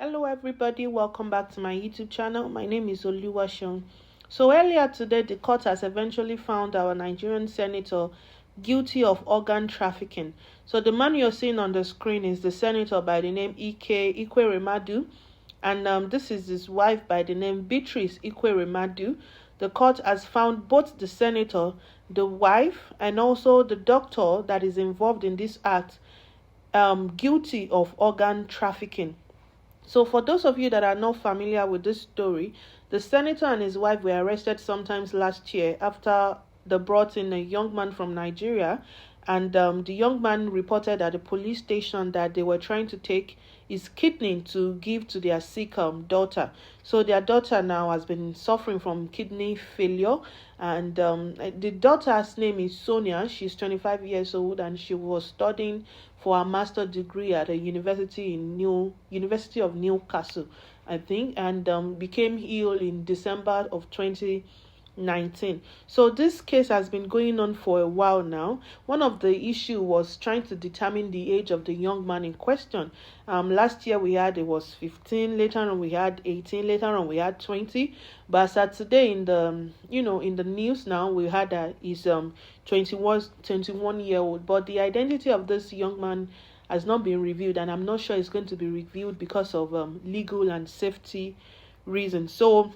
Hello everybody, welcome back to my YouTube channel. My name is Oluwaseun. So earlier today, the court has eventually found our Nigerian senator guilty of organ trafficking. So the man you're seeing on the screen is the senator by the name Ike and this is his wife by the name Beatrice Ike. The court has found both the senator, the wife, and also the doctor that is involved in this act guilty of organ trafficking. So, for those of you that are not familiar with this story, the senator and his wife were arrested sometimes last year after they brought in a young man from Nigeria. And the young man reported at the police station that they were trying to take his kidney to give to their sick daughter. So, their daughter now has been suffering from kidney failure. And the daughter's name is Sonia. She's 25 years old and she was studying for a master's degree at a University of Newcastle, I think, and became ill in December of 2019. So this case has been going on for a while now. One of the issue was trying to determine the age of the young man in question. Last year it was 15, later on we had 18, later on we had 20. But as at today in the news now, we had that he's 21-year-old. But the identity of this young man has not been revealed, and I'm not sure it's going to be revealed because of legal and safety reasons. So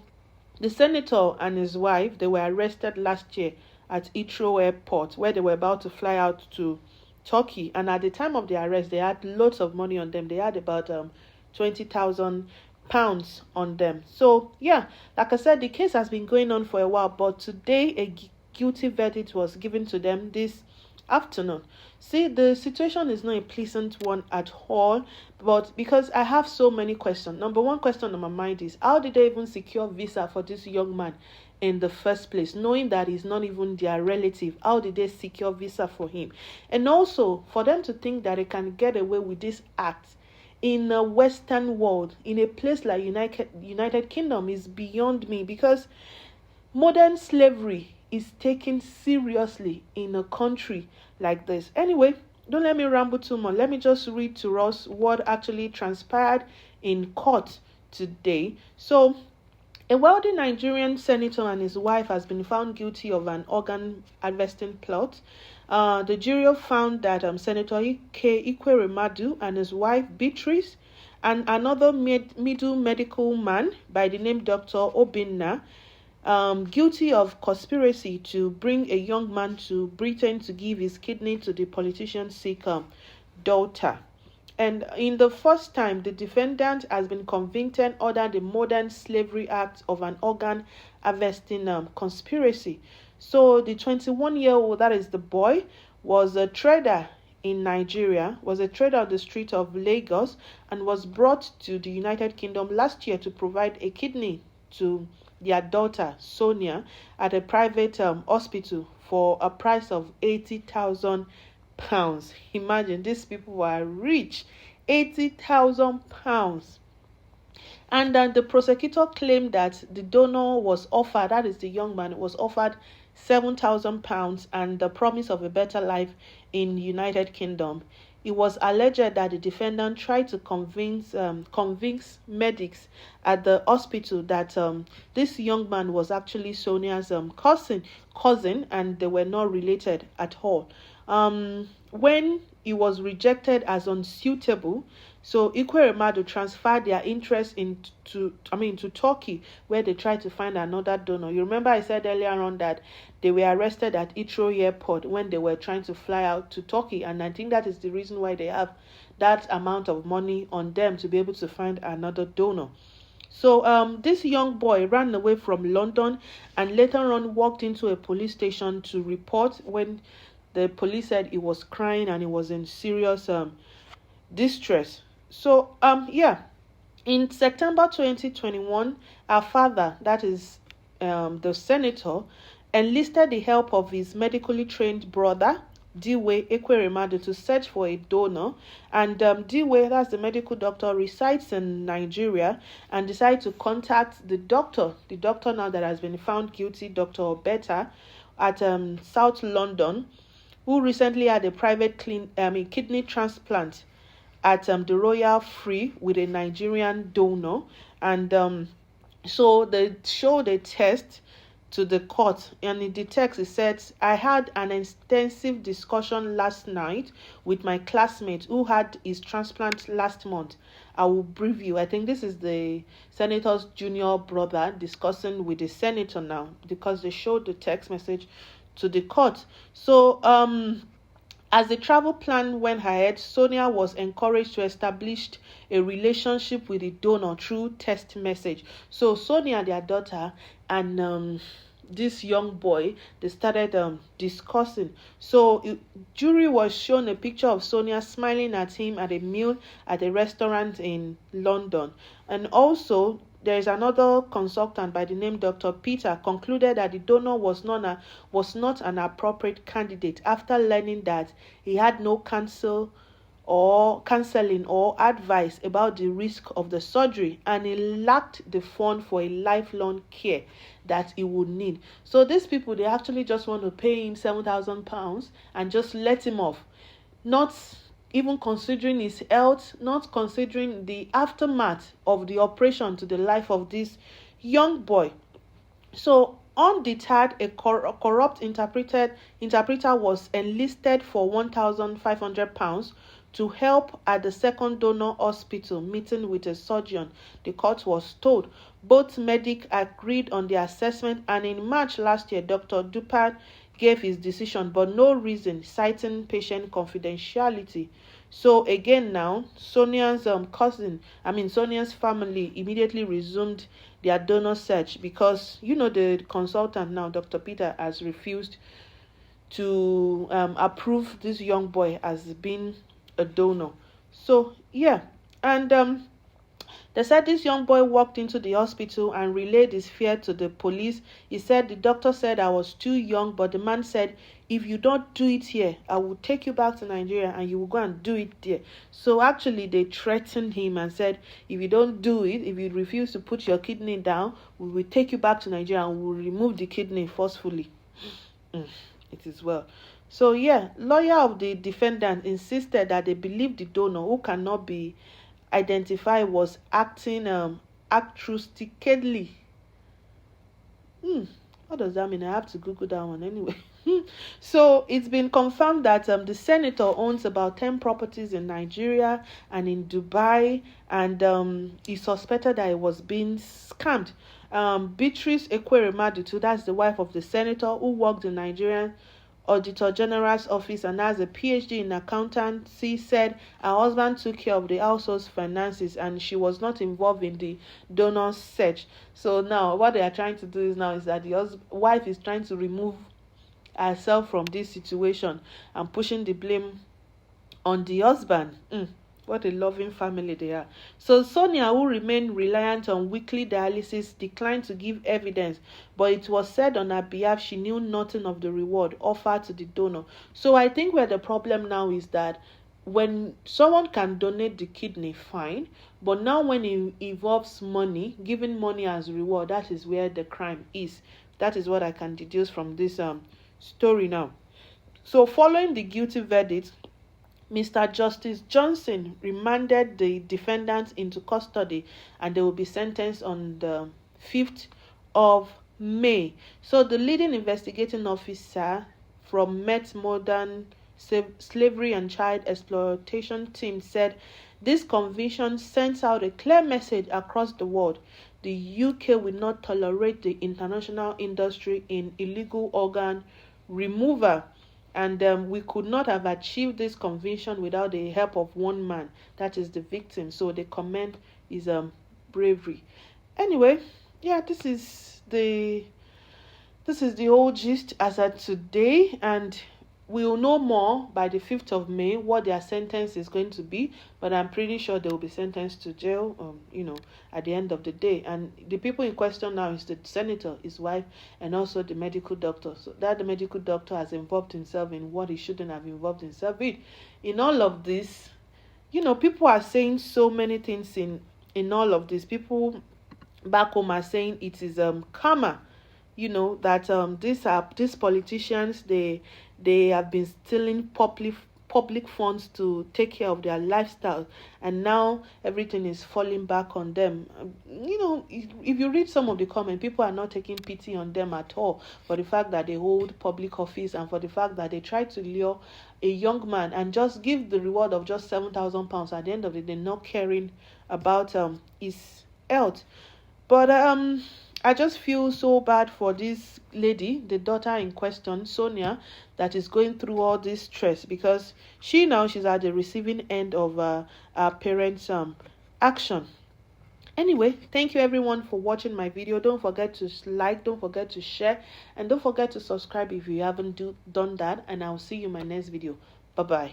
the senator and his wife, they were arrested last year at Heathrow Airport, where they were about to fly out to Turkey. And at the time of the arrest, they had lots of money on them. They had about 20,000 pounds on them. So yeah, like I said, the case has been going on for a while, but today a guilty verdict was given to them this afternoon. See, the situation is not a pleasant one at all, but because I have so many questions. Number one question on my mind is, how did they even secure visa for this young man in the first place, knowing that he's not even their relative? How did they secure visa for him? And also, for them to think that they can get away with this act in a Western world, in a place like United Kingdom, is beyond me, because modern slavery is taken seriously in a country like this. Anyway, don't let me ramble too much. Let me just read to us what actually transpired in court today. So, a wealthy Nigerian senator and his wife has been found guilty of an organ harvesting plot. The jury found that Senator Ike and his wife Beatrice and another middle medical man by the name Dr. Obinna guilty of conspiracy to bring a young man to Britain to give his kidney to the politician's sick daughter. And in the first time, the defendant has been convicted under the Modern Slavery Act of an organ harvesting conspiracy. So the 21-year-old, that is the boy, was a trader in Nigeria, was a trader on the street of Lagos, and was brought to the United Kingdom last year to provide a kidney to their daughter, Sonia, at a private hospital for a price of 80,000 pounds. Imagine, these people were rich. 80,000 pounds. And then the prosecutor claimed that the donor was offered, that is the young man, was offered 7,000 pounds and the promise of a better life in United Kingdom. It was alleged that the defendant tried to convince medics at the hospital that this young man was actually Sonia's cousin, and they were not related at all. When he was rejected as unsuitable, so Ikweremadu transferred their interest to Turkey, where they tried to find another donor. You remember I said earlier on that they were arrested at Heathrow Airport when they were trying to fly out to Turkey, and I think that is the reason why they have that amount of money on them to be able to find another donor. So this young boy ran away from London and later on walked into a police station to report when the police said he was crying and he was in serious distress. So in September 2021, our father, that is the senator, enlisted the help of his medically trained brother Diwe Ekweremadu to search for a donor, and Diwe, that's the medical doctor, resides in Nigeria, and decided to contact the doctor now that has been found guilty, Dr. Obeta, at South London, who recently had a private kidney transplant at the Royal Free with a Nigerian donor, and so they showed a test to the court, and in the text it says, I had an extensive discussion last night with my classmate who had his transplant last month. I will brief you. I think this is the senator's junior brother discussing with the senator now, because they showed the text message to the court. So as the travel plan went ahead, Sonia was encouraged to establish a relationship with the donor through text message. So Sonia, their daughter, and this young boy, they started discussing. So jury was shown a picture of Sonia smiling at him at a meal at a restaurant in London. And also there is another consultant by the name Dr. Peter concluded that the donor was not an appropriate candidate after learning that he had no counseling or advice about the risk of the surgery, and he lacked the fund for a lifelong care that he would need. So these people, they actually just want to pay him £7,000 and just let him off, not even considering his health, not considering the aftermath of the operation to the life of this young boy. So undeterred, a corrupt interpreter was enlisted for £1,500 to help at the second donor hospital meeting with a surgeon. The court was told both medics agreed on the assessment, and in March last year, Dr. Dupart gave his decision, but no reason, citing patient confidentiality. So again now, Sonia's Sonia's family immediately resumed their donor search, because the consultant now, Dr. Peter, has refused to approve this young boy as being a donor. So yeah, and they said this young boy walked into the hospital and relayed his fear to the police. He said, the doctor said I was too young, but the man said, if you don't do it here, I will take you back to Nigeria and you will go and do it there. So actually they threatened him and said, if you don't do it, if you refuse to put your kidney down, we will take you back to Nigeria and we will remove the kidney forcefully. It is well. So yeah, lawyer of the defendant insisted that they believed the donor, who cannot be identified, was acting altruistically. What does that mean? I have to Google that one anyway. So it's been confirmed that the senator owns about 10 properties in Nigeria and in Dubai, and he suspected that he was being scammed. Beatrice Ekweremadu, that's the wife of the senator, who worked in Nigerian Auditor General's office and has a PhD in accountancy, said her husband took care of the household's finances and she was not involved in the donor search. So now what they are trying to do is that the wife is trying to remove herself from this situation and pushing the blame on the husband. What a loving family they are. So Sonia, who remained reliant on weekly dialysis, declined to give evidence, but it was said on her behalf she knew nothing of the reward offered to the donor. So I think where the problem now is that when someone can donate the kidney, fine, but now when it involves money, giving money as reward, that is where the crime is. That is what I can deduce from this story now. So following the guilty verdict, Mr. Justice Johnson remanded the defendants into custody and they will be sentenced on the 5th of May. So the leading investigating officer from Met Modern Slavery and Child Exploitation team said this conviction sends out a clear message across the world. The UK will not tolerate the international industry in illegal organ removal. And we could not have achieved this conviction without the help of one man, that is the victim. So they commend his bravery. Anyway, yeah, this is the whole gist as at today, and we'll know more by the 5th of May what their sentence is going to be, but I'm pretty sure they will be sentenced to jail, at the end of the day. And the people in question now is the senator, his wife, and also the medical doctor. So that the medical doctor has involved himself in what he shouldn't have involved himself in. In all of this, people are saying so many things in all of this. People back home are saying it is karma, these politicians, they have been stealing public funds to take care of their lifestyle, and now everything is falling back on them. If you read some of the comments, people are not taking pity on them at all for the fact that they hold public office and for the fact that they try to lure a young man and just give the reward of just £7,000 at the end of the day, not caring about his health. But I just feel so bad for this lady, the daughter in question, Sonia, that is going through all this stress, because she's at the receiving end of her parents' action. Anyway, thank you everyone for watching my video. Don't forget to like, don't forget to share, and don't forget to subscribe if you haven't done that. And I'll see you in my next video. Bye bye.